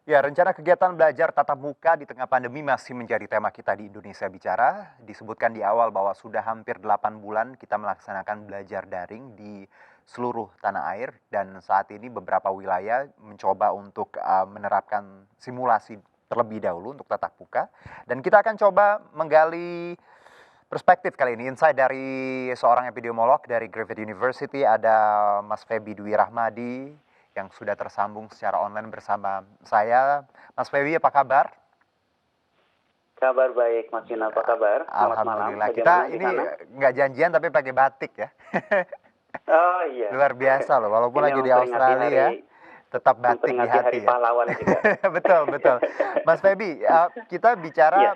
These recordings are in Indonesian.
Ya, rencana kegiatan belajar tatap muka di tengah pandemi masih menjadi tema kita di Indonesia Bicara. Disebutkan di awal bahwa sudah hampir 8 bulan kita melaksanakan belajar daring di seluruh tanah air dan saat ini beberapa wilayah mencoba untuk menerapkan simulasi terlebih dahulu untuk tatap muka. Dan kita akan coba menggali perspektif kali ini, insight dari seorang epidemiolog dari Griffith University, ada Mas Feby Dwi Rahmadi yang sudah tersambung secara online bersama saya. Mas Feby, apa kabar? Kabar baik, Mas Yuna. Apa kabar? Selamat malam. Alhamdulillah. Kita Bagaimana di ini sana? nggak janjian tapi pakai batik ya. Oh iya. Luar biasa loh, walaupun Ini lagi di Australia, tetap batik di memperingati Hari hati ya. Pahlawan juga. Betul, betul. Mas Feby, kita bicara Iya,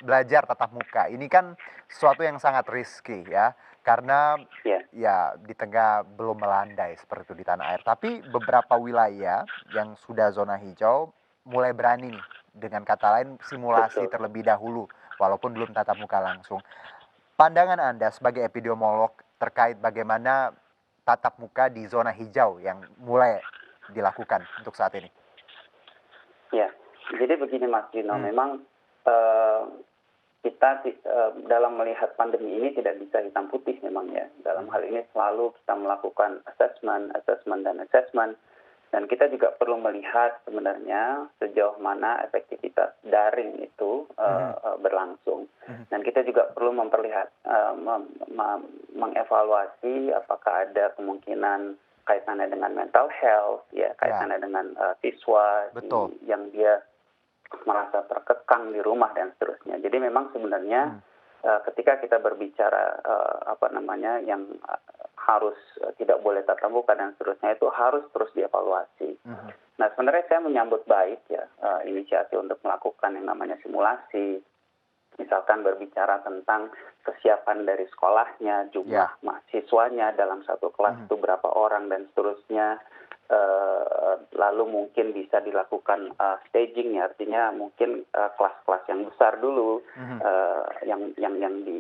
belajar tatap muka. Ini kan sesuatu yang sangat risky ya, karena iya, ya di tengah belum melandai seperti itu di tanah air. Tapi beberapa wilayah yang sudah zona hijau mulai berani nih, dengan kata lain simulasi betul. terlebih dahulu, walaupun belum tatap muka langsung. Pandangan Anda sebagai epidemiolog terkait bagaimana tatap muka di zona hijau yang mulai dilakukan untuk saat ini? Ya, jadi begini Mas Gino, Hmm, memang eh, dalam melihat pandemi ini tidak bisa hitam putih memang ya. Dalam mhm, hal ini selalu kita melakukan assessment, assessment, dan assessment. Dan kita juga perlu melihat sebenarnya sejauh mana efektivitas daring itu mhm, berlangsung. mhm. Dan kita juga perlu mengevaluasi apakah ada kemungkinan kaitannya dengan mental health, ya Ya, kaitannya dengan siswa betul. yang dia merasa terkekang di rumah dan seterusnya. Jadi memang sebenarnya Hmm, ketika kita berbicara apa namanya yang harus tidak boleh tatap muka dan seterusnya itu harus terus dievaluasi. mhm. Nah sebenarnya saya menyambut baik ya inisiatif untuk melakukan yang namanya simulasi, misalkan berbicara tentang kesiapan dari sekolahnya, jumlah Ya, mahasiswanya dalam satu kelas mhm, itu berapa orang dan seterusnya. Lalu mungkin bisa dilakukan staging ya, artinya mungkin kelas-kelas yang besar dulu mhm.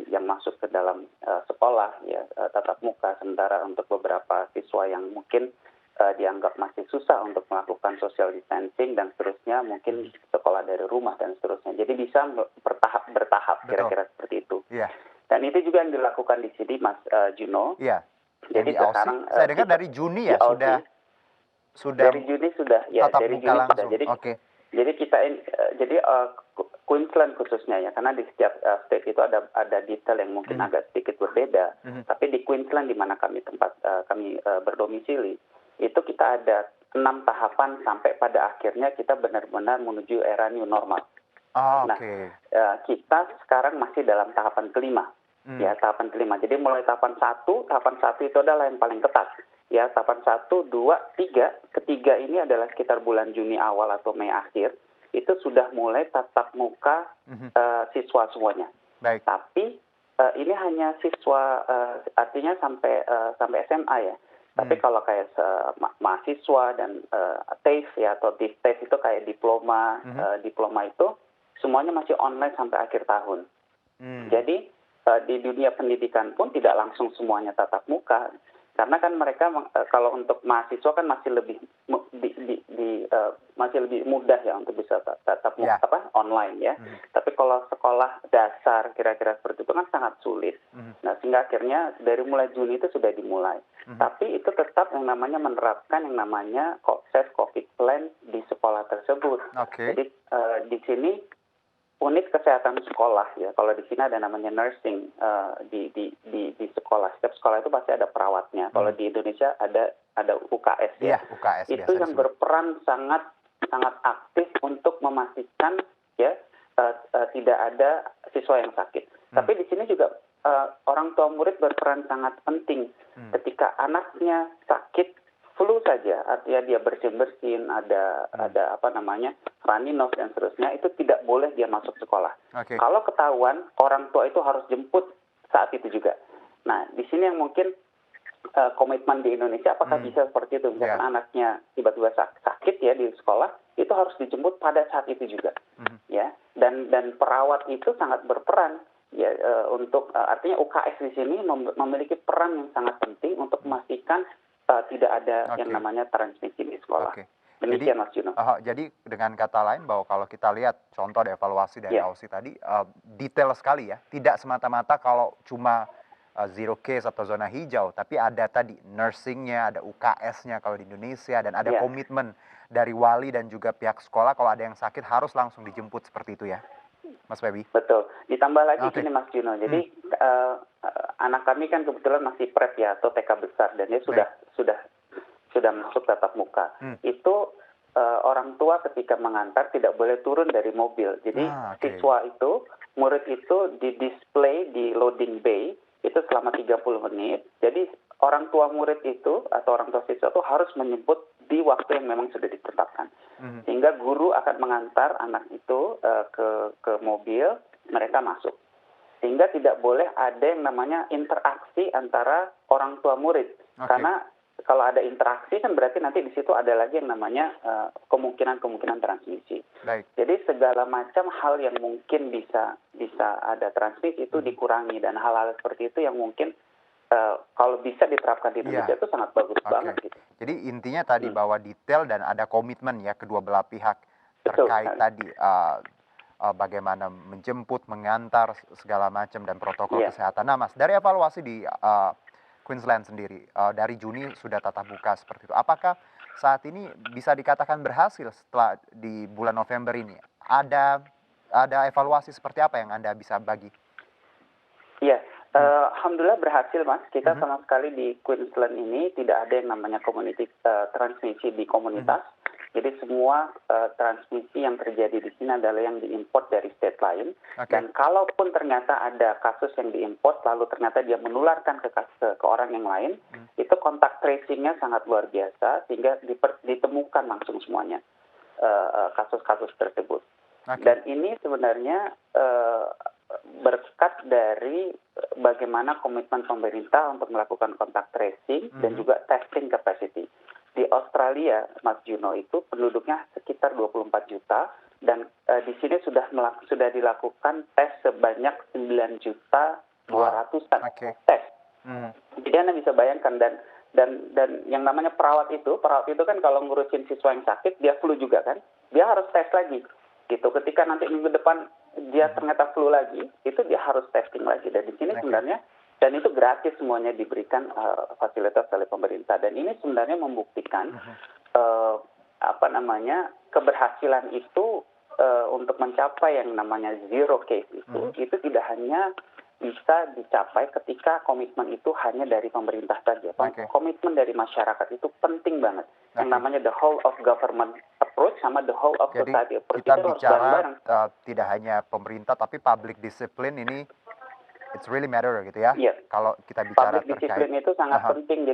yang masuk ke dalam sekolah ya tatap muka, sementara untuk beberapa siswa yang mungkin dianggap masih susah untuk melakukan social distancing dan seterusnya mungkin sekolah dari rumah dan seterusnya. Jadi bisa bertahap Betul. kira-kira seperti itu. Iya, Dan itu juga yang dilakukan di sini Mas Juno. iya. Yang Jadi di Aussie, sekarang saya dengar kita dari Juni di ya Aussie sudah dari Juni sudah, ya tatap dari muka Juni sudah. langsung. Jadi Oke. jadi kita Queensland khususnya ya, karena di setiap state itu ada detail yang mungkin Mhm, agak sedikit berbeda. mhm. Tapi di Queensland di mana kami berdomisili, itu kita ada 6 tahapan sampai pada akhirnya kita benar-benar menuju era new normal. Oh, Nah, oke. kita sekarang masih dalam tahapan kelima. Hmm, Ya, tahapan kelima. Jadi mulai tahapan satu itu adalah yang paling ketat. Ya, tahapan satu, dua, tiga. Ketiga ini adalah sekitar bulan Juni awal atau Mei akhir. Itu sudah mulai tatap muka mhm. siswa semuanya. Baik. Tapi ini hanya siswa, artinya sampai SMA ya. Tapi Hmm, kalau kayak mahasiswa dan TAFE ya atau TAFE itu kayak mhm, diploma itu semuanya masih online sampai akhir tahun. hmm. Jadi di dunia pendidikan pun tidak langsung semuanya tatap muka, karena kan mereka kalau untuk mahasiswa kan masih lebih masih lebih mudah ya untuk bisa tatap muka Ya, online ya. mhm, Tapi kalau sekolah dasar kira-kira seperti itu kan sangat sulit. mhm, Nah sehingga akhirnya dari mulai Juni itu sudah dimulai. mhm. Tapi itu tetap yang namanya menerapkan yang namanya safe COVID plan di sekolah tersebut. Oke. Jadi di sini unit kesehatan sekolah ya. Kalau di sini ada namanya nursing di sekolah. Setiap sekolah itu pasti ada perawatnya. Kalau Mhm. di Indonesia ada UKS ya. Iya, UKS Itu biasa yang disebut. berperan sangat sangat aktif untuk memastikan ya tidak ada siswa yang sakit. Hmm, Tapi di sini juga orang tua murid berperan sangat penting. hmm. Ketika anaknya sakit flu saja, artinya dia bersin-bersin, ada apa namanya runny nose dan seterusnya, itu tidak boleh dia masuk sekolah. Oke. Kalau ketahuan, orang tua itu harus jemput saat itu juga. Nah, di sini yang mungkin komitmen di Indonesia, apakah Hmm, bisa seperti itu? Misalkan ya. anaknya tiba-tiba sakit ya di sekolah, itu harus dijemput pada saat itu juga, Mhm, ya. Dan perawat itu sangat berperan ya untuk artinya UKS di sini memiliki peran yang sangat penting untuk mhm. memastikan tidak ada yang Oke, namanya transmisi di sekolah. oke. Jadi, Demikian Mas Juno. jadi dengan kata lain bahwa kalau kita lihat contoh evaluasi dari Ya, Aussie tadi, detail sekali ya, tidak semata-mata kalau cuma zero case atau zona hijau, tapi ada tadi nursing-nya, ada UKS-nya kalau di Indonesia, dan ada ya, komitmen dari wali dan juga pihak sekolah kalau ada yang sakit harus langsung dijemput seperti itu ya, Mas Febi? betul. Ditambah lagi Oke. gini Mas Juno. Hmm. Jadi anak kami kan kebetulan masih prep ya atau TK besar dan dia sudah masuk tatap muka. Itu orang tua ketika mengantar tidak boleh turun dari mobil. Jadi Oke. siswa itu, murid itu di display di loading bay itu selama 30 menit. Jadi orang tua murid itu atau orang tua siswa itu harus menjemput di waktu yang memang sudah ditetapkan. Sehingga guru akan mengantar anak itu ke mobil, mereka masuk. Sehingga tidak boleh ada yang namanya interaksi antara orang tua murid. Karena kalau ada interaksi kan berarti nanti di situ ada lagi yang namanya kemungkinan transmisi. Baik. Jadi segala macam hal yang mungkin bisa ada transmisi itu dikurangi, dan hal-hal seperti itu yang mungkin kalau bisa diterapkan di Indonesia itu sangat bagus banget gitu. Jadi intinya tadi bahwa detail dan ada komitmen ya kedua belah pihak terkait tadi bagaimana menjemput, mengantar segala macam dan protokol kesehatan. Nah, Mas, dari evaluasi di Queensland sendiri dari Juni sudah tatap muka seperti itu. Apakah saat ini bisa dikatakan berhasil setelah di bulan November ini? Ada evaluasi seperti apa yang Anda bisa bagi? Iya, alhamdulillah berhasil Mas. Kita sama sekali di Queensland ini tidak ada yang namanya community transmisi di komunitas. Jadi semua transmisi yang terjadi di sini adalah yang diimport dari state lain. Dan kalaupun ternyata ada kasus yang diimport lalu ternyata dia menularkan ke orang yang lain, itu kontak tracing-nya sangat luar biasa sehingga ditemukan langsung semuanya kasus-kasus tersebut. Dan ini sebenarnya berkat dari bagaimana komitmen pemerintah untuk melakukan kontak tracing dan juga testing capacity. Di Australia, Mas Juno, itu penduduknya sekitar 24 juta dan di sini sudah dilakukan tes sebanyak 9 juta 200-an tes. Jadi Anda bisa bayangkan dan yang namanya perawat itu kan kalau ngurusin siswa yang sakit dia flu juga kan, dia harus tes lagi. Gitu. Ketika nanti minggu depan dia ternyata flu lagi, itu dia harus testing lagi. Dan di sini sebenarnya, dan itu gratis semuanya diberikan fasilitas oleh pemerintah. Dan ini sebenarnya membuktikan keberhasilan itu untuk mencapai yang namanya zero case itu tidak hanya bisa dicapai ketika komitmen itu hanya dari pemerintah saja. Komitmen dari masyarakat itu penting banget. Yang namanya the whole of government approach sama the whole of society approach. Jadi kita bicara tidak hanya pemerintah tapi public discipline ini it's really matter gitu ya. Kalau kita bicara public discipline itu sangat penting.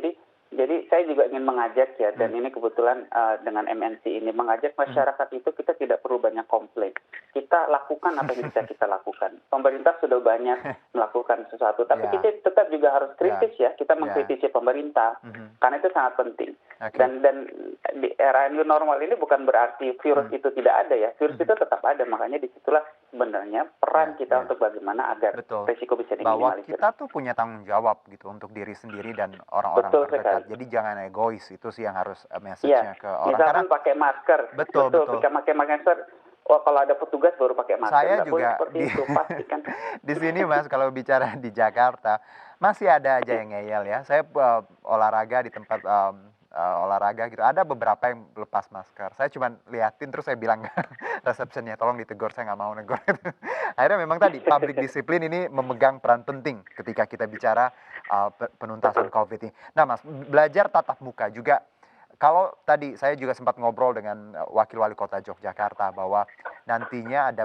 Jadi saya juga ingin mengajak ya, dan ini kebetulan dengan MNC ini mengajak masyarakat itu kita tidak perlu banyak komplain. Kita lakukan apa yang bisa kita lakukan. Pemerintah sudah banyak melakukan sesuatu, tapi kita tetap juga harus kritis ya. Kita mengkritisi pemerintah karena itu sangat penting. Dan di era new normal ini bukan berarti virus itu tidak ada ya. Virus itu tetap ada, makanya disitulah sebenarnya peran kita untuk bagaimana agar risiko bisa diminimalisir. Bahwa kita tuh punya tanggung jawab gitu untuk diri sendiri dan orang-orang terdekat. Jadi jangan egois, itu sih yang harus message-nya ke orang. Misalkan pakai masker. Betul. Ketika pakai masker, kalau ada petugas baru pakai masker. Saya juga seperti itu, pastikan. Di sini Mas, kalau bicara di Jakarta, masih ada aja yang ngeyel ya. Saya olahraga di tempat olahraga gitu, ada beberapa yang lepas masker. Saya cuma liatin terus saya bilang ke resepsionnya, tolong ditegur, saya nggak mau negur. Akhirnya memang tadi public discipline ini memegang peran penting ketika kita bicara penuntasan COVID ini. Nah Mas, belajar tatap muka juga, kalau tadi saya juga sempat ngobrol dengan Wakil Wali Kota Yogyakarta bahwa nantinya ada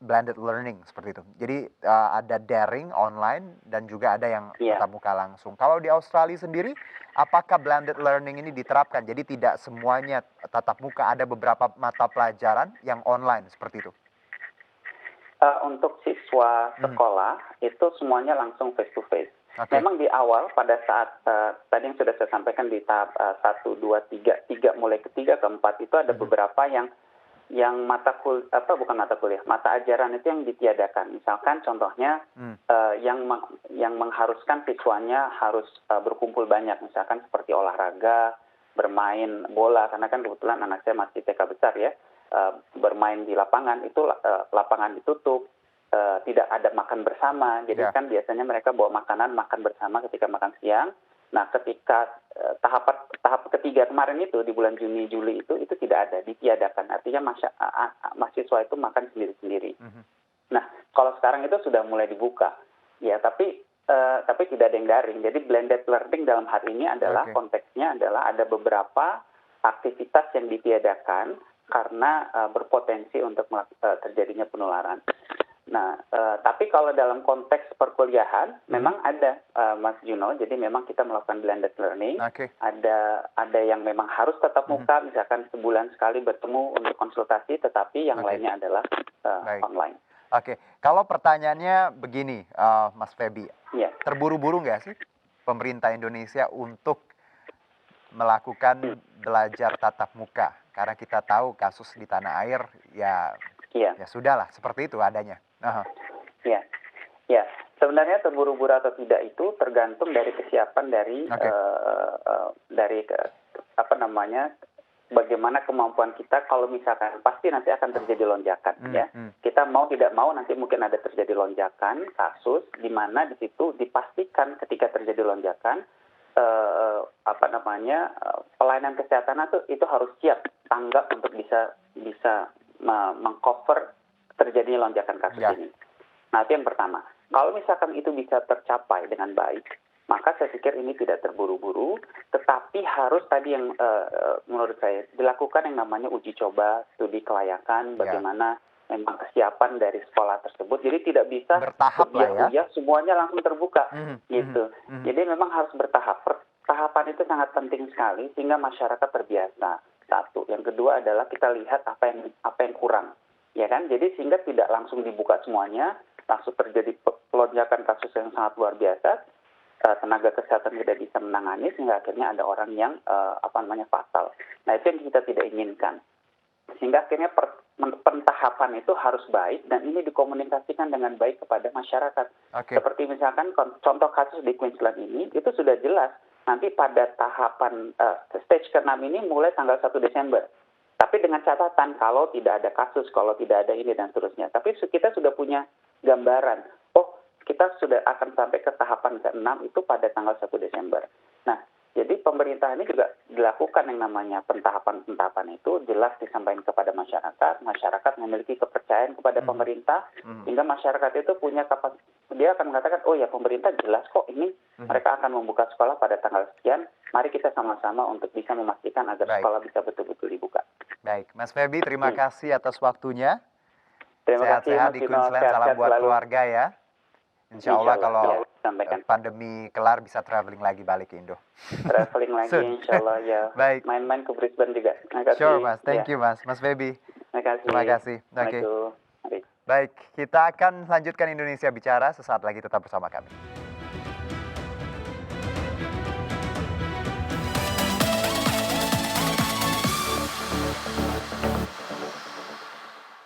blended learning seperti itu. Jadi ada daring online dan juga ada yang tatap muka langsung. Kalau di Australia sendiri, apakah blended learning ini diterapkan? Jadi tidak semuanya tatap muka, ada beberapa mata pelajaran yang online seperti itu. Untuk siswa sekolah itu semuanya langsung face to face. Memang di awal pada saat tadi yang sudah saya sampaikan di tahap 1, 2, 3 mulai ketiga ke 4 itu ada beberapa yang mata ajaran itu yang ditiadakan. Misalkan contohnya yang mengharuskan siswanya harus berkumpul banyak, misalkan seperti olahraga bermain bola, karena kan kebetulan anak saya masih TK besar ya, bermain di lapangan itu lapangan ditutup, tidak ada makan bersama. Jadi Ya. kan biasanya mereka bawa makanan makan bersama ketika makan siang. Nah, ketika tahap ketiga kemarin itu di bulan Juni Juli itu tidak ada, ditiadakan. Artinya mahasiswa itu makan sendiri-sendiri. Mhm. Nah, kalau sekarang itu sudah mulai dibuka, ya tapi tidak ada yang daring. Jadi blended learning dalam hal ini adalah Oke. konteksnya adalah ada beberapa aktivitas yang ditiadakan karena berpotensi untuk terjadinya penularan. Nah, tapi kalau dalam konteks perkuliahan memang ada, Mas Juno. Jadi memang kita melakukan blended learning. Oke. Ada yang memang harus tatap muka, misalkan sebulan sekali bertemu untuk konsultasi, tetapi yang Oke. lainnya adalah Baik. online. Oke, kalau pertanyaannya begini, Mas Febi, Iya. terburu-buru nggak sih pemerintah Indonesia untuk melakukan belajar tatap muka? Karena kita tahu kasus di tanah air ya Iya. ya sudahlah seperti itu adanya. Aha. Ya, ya. Sebenarnya terburu-buru atau tidak itu tergantung dari kesiapan dari Oke. bagaimana kemampuan kita kalau misalkan pasti nanti akan terjadi lonjakan ya. Kita mau tidak mau nanti mungkin ada terjadi lonjakan kasus di mana di situ dipastikan ketika terjadi lonjakan pelayanan kesehatan itu harus siap tanggap untuk bisa mengcover terjadinya lonjakan kasus ini. Nah, itu yang pertama. Kalau misalkan itu bisa tercapai dengan baik, maka saya pikir ini tidak terburu-buru, tetapi harus tadi yang menurut saya dilakukan yang namanya uji coba, studi kelayakan, bagaimana memang kesiapan dari sekolah tersebut. Jadi tidak bisa bertahap lah ya. Semuanya langsung terbuka gitu. Jadi memang harus bertahap. Tahapan itu sangat penting sekali sehingga masyarakat terbiasa. Satu. Yang kedua adalah kita lihat apa yang kurang. Ya kan? Jadi sehingga tidak langsung dibuka semuanya, langsung terjadi lonjakan kasus yang sangat luar biasa. Tenaga kesehatan tidak bisa menangani sehingga akhirnya ada orang yang fatal. Nah, itu yang kita tidak inginkan. Sehingga akhirnya pentahapan itu harus baik dan ini dikomunikasikan dengan baik kepada masyarakat. Oke. Seperti misalkan contoh kasus di Queensland ini itu sudah jelas nanti pada tahapan stage ke-6 ini mulai tanggal 1 Desember. Tapi dengan catatan kalau tidak ada kasus, kalau tidak ada ini dan seterusnya. Tapi kita sudah punya gambaran. Oh, kita sudah akan sampai ke tahapan ke-6 itu pada tanggal 1 Desember. Nah, jadi pemerintah ini juga dilakukan yang namanya pentahapan-pentahapan itu jelas disampaikan kepada masyarakat. Masyarakat memiliki kepercayaan kepada pemerintah, sehingga masyarakat itu punya kapasitas. Dia akan mengatakan, oh ya pemerintah jelas kok ini mereka akan membuka sekolah pada tanggal sekian. Mari kita sama-sama untuk bisa memastikan agar sekolah bisa betul-betul dibuka. Baik, Mas Febi, terima kasih atas waktunya. Terima kasih, Sehat-sehat Mas di Dino. Queensland, salam Sehat-sehat buat selalu. keluarga ya. Insya Allah kalau sampaikan. pandemi kelar bisa traveling lagi balik ke Indo. Traveling lagi, insya Allah ya. Baik. Main-main ke Brisbane juga. Terima kasih. Sure, Mas. Thank you, Mas. Mas Febi. Terima kasih. Oke. Baik, kita akan lanjutkan Indonesia Bicara sesaat lagi, tetap bersama kami.